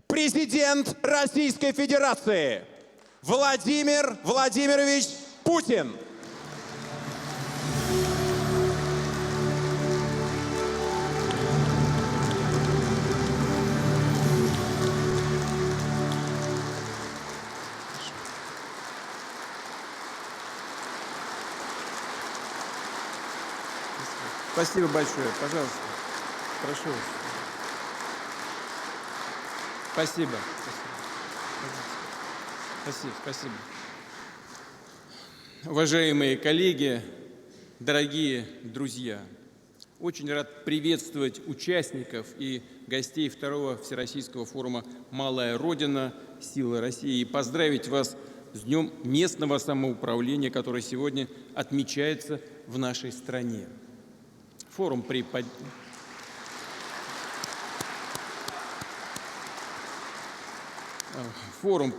Президент Российской Федерации Владимир Владимирович Путин. Спасибо большое. Пожалуйста. Прошу вас. Спасибо. Спасибо. Уважаемые коллеги, дорогие друзья, очень рад приветствовать участников и гостей второго Всероссийского форума «Малая Родина. Сила России» и поздравить вас с Днем местного самоуправления, который сегодня отмечается в нашей стране. Форум при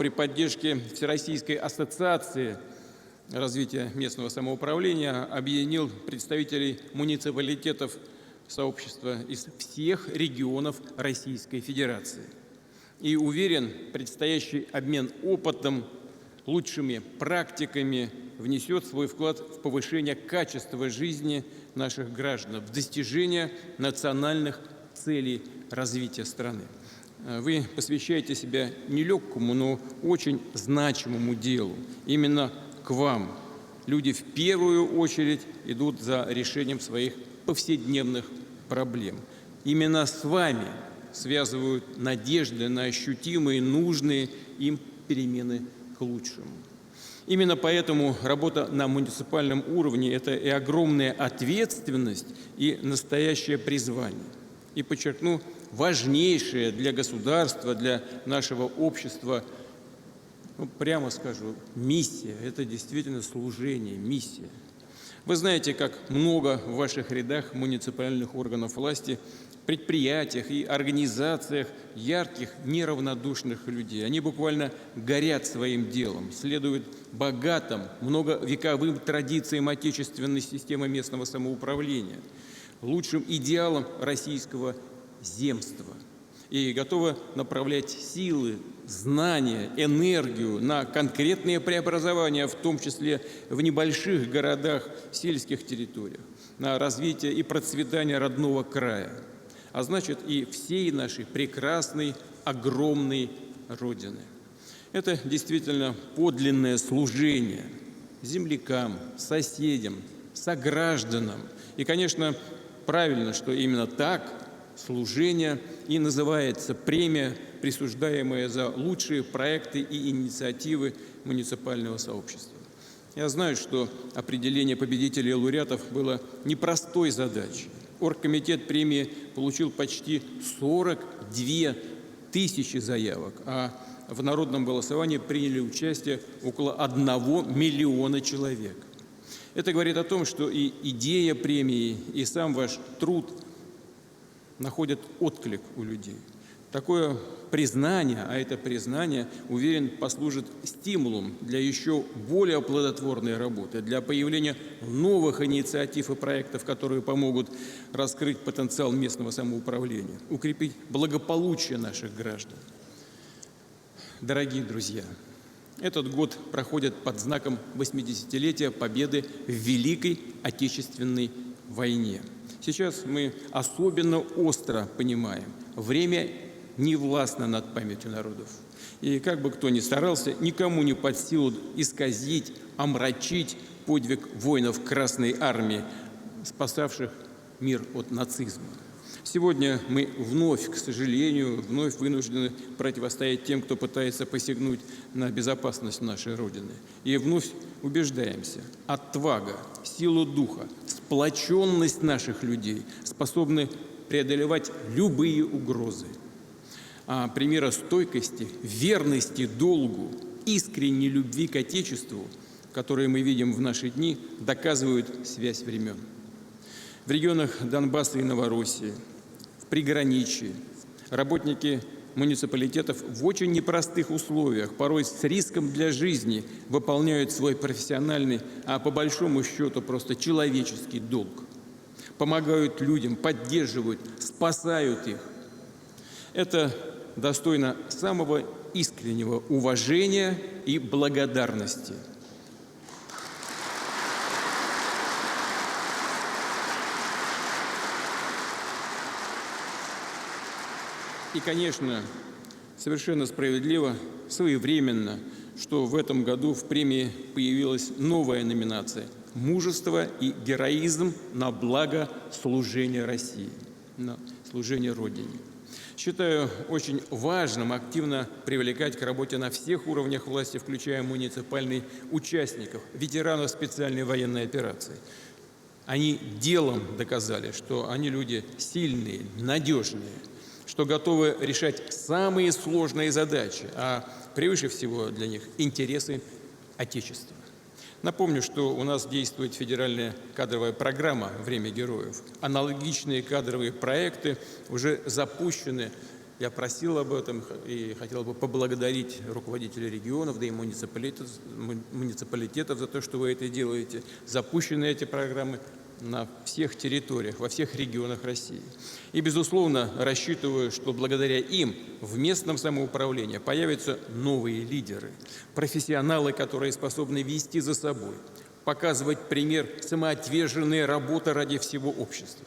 поддержке Всероссийской ассоциации развития местного самоуправления объединил представителей муниципалитетов сообщества из всех регионов Российской Федерации. И уверен, предстоящий обмен опытом, лучшими практиками внесет свой вклад в повышение качества жизни наших граждан, в достижение национальных целей развития страны. Вы посвящаете себя нелегкому, но очень значимому делу. Именно к вам люди в первую очередь идут за решением своих повседневных проблем. Именно с вами связывают надежды на ощутимые, нужные им перемены к лучшему. Именно поэтому работа на муниципальном уровне – это и огромная ответственность, и настоящее призвание. И подчеркну, важнейшее для государства, для нашего общества, прямо скажу, миссия. Это действительно служение, миссия. Вы знаете, как много в ваших рядах муниципальных органов власти, предприятиях и организациях ярких, неравнодушных людей. Они буквально горят своим делом, следуют богатым, многовековым традициям отечественной системы местного самоуправления, лучшим идеалам российского земства и готовы направлять силы, знания, энергию на конкретные преобразования, в том числе в небольших городах, сельских территориях, на развитие и процветание родного края, а значит и всей нашей прекрасной, огромной Родины. Это действительно подлинное служение землякам, соседям, согражданам. И, конечно, правильно, что именно так служение и называется премия, присуждаемая за лучшие проекты и инициативы муниципального сообщества. Я знаю, что определение победителей и лауреатов было непростой задачей. Оргкомитет премии получил почти 42 тысячи заявок, а в народном голосовании приняли участие около 1 миллиона человек. Это говорит о том, что и идея премии, и сам ваш труд находят отклик у людей. Такое признание, а это признание, уверен, послужит стимулом для еще более плодотворной работы, для появления новых инициатив и проектов, которые помогут раскрыть потенциал местного самоуправления, укрепить благополучие наших граждан. Дорогие друзья, этот год проходит под знаком 80-летия победы в Великой Отечественной войне. Сейчас мы особенно остро понимаем, время не властно над памятью народов. И как бы кто ни старался, никому не под силу исказить, омрачить подвиг воинов Красной Армии, спасавших мир от нацизма. Сегодня мы вновь, к сожалению, вынуждены противостоять тем, кто пытается посягнуть на безопасность нашей Родины. И вновь убеждаемся, отвага, сила духа, сплоченность наших людей способны преодолевать любые угрозы. А примера стойкости, верности долгу, искренней любви к Отечеству, которые мы видим в наши дни, доказывают связь времен. В регионах Донбасса и Новороссии, в приграничье, работники муниципалитетов в очень непростых условиях, порой с риском для жизни, выполняют свой профессиональный, а по большому счету просто человеческий долг. Помогают людям, поддерживают, спасают их. Это достойно самого искреннего уважения и благодарности. И, конечно, совершенно справедливо, своевременно, что в этом году в премии появилась новая номинация «Мужество и героизм на благо служения России», на служение Родине. Считаю очень важным активно привлекать к работе на всех уровнях власти, включая муниципальных участников, ветеранов специальной военной операции. Они делом доказали, что они люди сильные, надежные, что готовы решать самые сложные задачи, а превыше всего для них интересы Отечества. Напомню, что у нас действует федеральная кадровая программа «Время героев». Аналогичные кадровые проекты уже запущены. Я просил об этом и хотел бы поблагодарить руководителей регионов, да и муниципалитетов за то, что вы это делаете. Запущены эти программы на всех территориях, во всех регионах России. И, безусловно, рассчитываю, что благодаря им в местном самоуправлении появятся новые лидеры, профессионалы, которые способны вести за собой, показывать пример самоотверженной работы ради всего общества.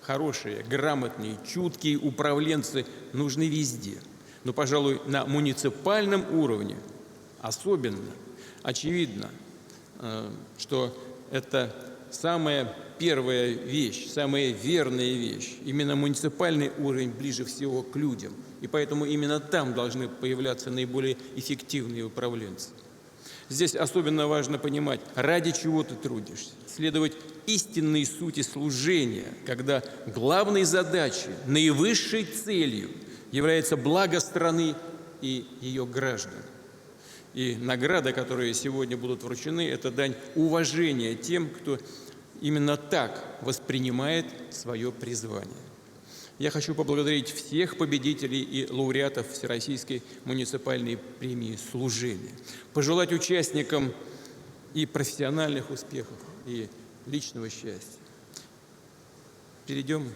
Хорошие, грамотные, чуткие управленцы нужны везде. Но, пожалуй, на муниципальном уровне особенно очевидно, что это самая первая вещь, самая верная вещь. Именно муниципальный уровень ближе всего к людям. И поэтому именно там должны появляться наиболее эффективные управленцы. Здесь особенно важно понимать, ради чего ты трудишься. Следовать истинной сути служения, когда главной задачей, наивысшей целью является благо страны и ее граждан. И награды, которые сегодня будут вручены, это дань уважения тем, кто именно так воспринимает свое призвание. Я хочу поблагодарить всех победителей и лауреатов Всероссийской муниципальной премии «Служение», пожелать участникам и профессиональных успехов, и личного счастья. Перейдем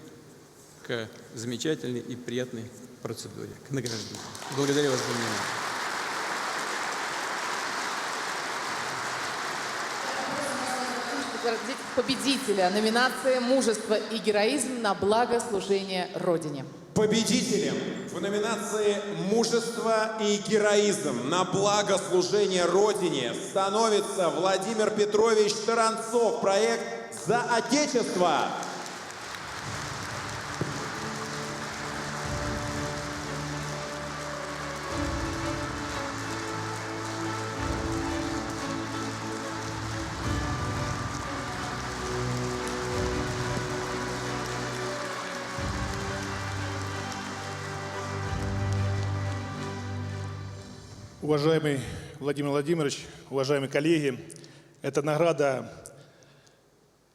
к замечательной и приятной процедуре, к награждению. Благодарю вас за внимание. Наградить победителя номинации «Мужество и героизм на благо служения Родине». Победителем в номинации «Мужество и героизм на благо служения Родине» становится Владимир Петрович Таранцов. Проект «За Отечество». Уважаемый Владимир Владимирович, уважаемые коллеги, это награда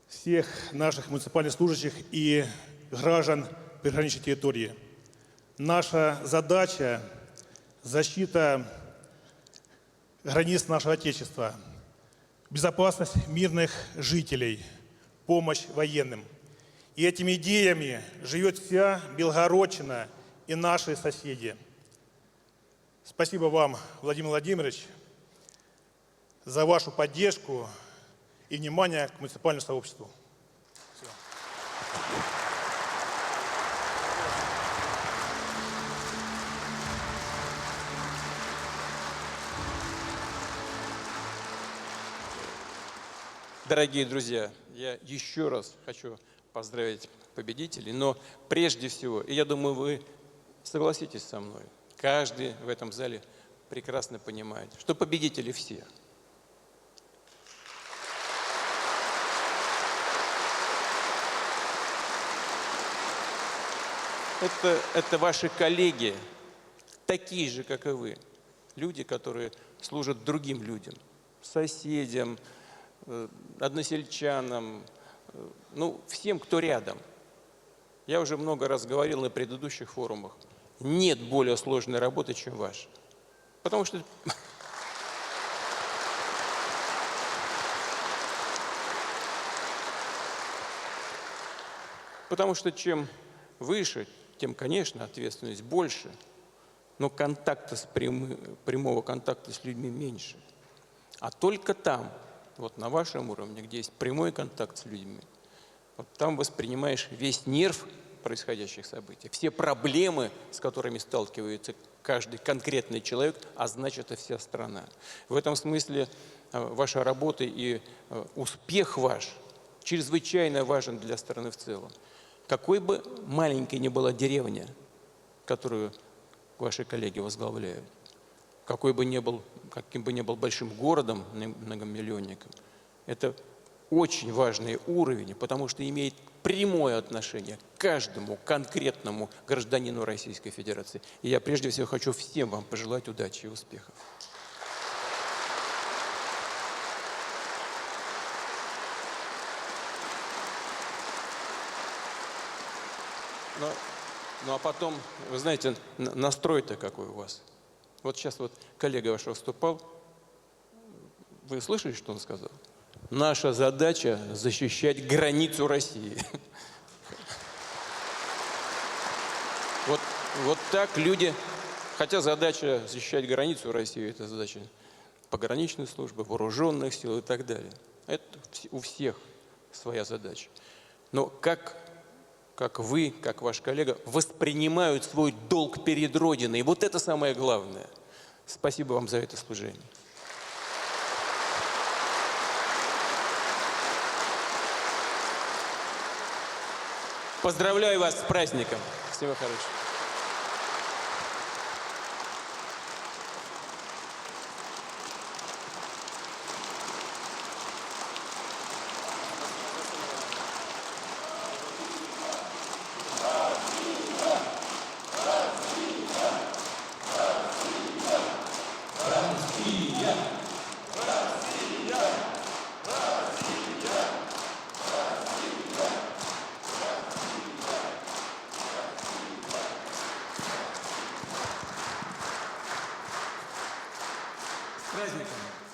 всех наших муниципальных служащих и граждан приграничной территории. Наша задача – защита границ нашего Отечества, безопасность мирных жителей, помощь военным. И этими идеями живет вся Белгородчина и наши соседи. Спасибо вам, Владимир Владимирович, за вашу поддержку и внимание к муниципальному сообществу. Спасибо. Дорогие друзья, я еще раз хочу поздравить победителей, но прежде всего, и я думаю, вы согласитесь со мной, каждый в этом зале прекрасно понимает, что победители все. Это ваши коллеги, такие же, как и вы. Люди, которые служат другим людям, соседям, односельчанам, ну, всем, кто рядом. Я уже много раз говорил на предыдущих форумах. Нет более сложной работы, чем ваша. Потому что чем выше, тем, конечно, ответственность больше. но прямого контакта с людьми меньше. А только там, вот на вашем уровне, где есть прямой контакт с людьми, вот там воспринимаешь весь нерв происходящих событий, все проблемы, с которыми сталкивается каждый конкретный человек, а значит и вся страна. В этом смысле ваша работа и успех ваш чрезвычайно важен для страны в целом. Какой бы маленькой ни была деревня, которую ваши коллеги возглавляют, каким бы ни был большим городом, многомиллионником, это очень важный уровень, потому что имеет прямое отношение к каждому конкретному гражданину Российской Федерации. И я прежде всего хочу всем вам пожелать удачи и успехов. Ну а потом, вы знаете, настрой-то какой у вас. Вот сейчас вот коллега ваш выступал. Вы слышали, что он сказал? Наша задача – защищать границу России. Вот так люди, хотя задача защищать границу России – это задача пограничной службы, вооруженных сил и так далее. Это у всех своя задача. Но как вы, как ваш коллега, воспринимают свой долг перед Родиной. И вот это самое главное. Спасибо вам за это служение. Поздравляю вас с праздником. Всего хорошего. С праздником!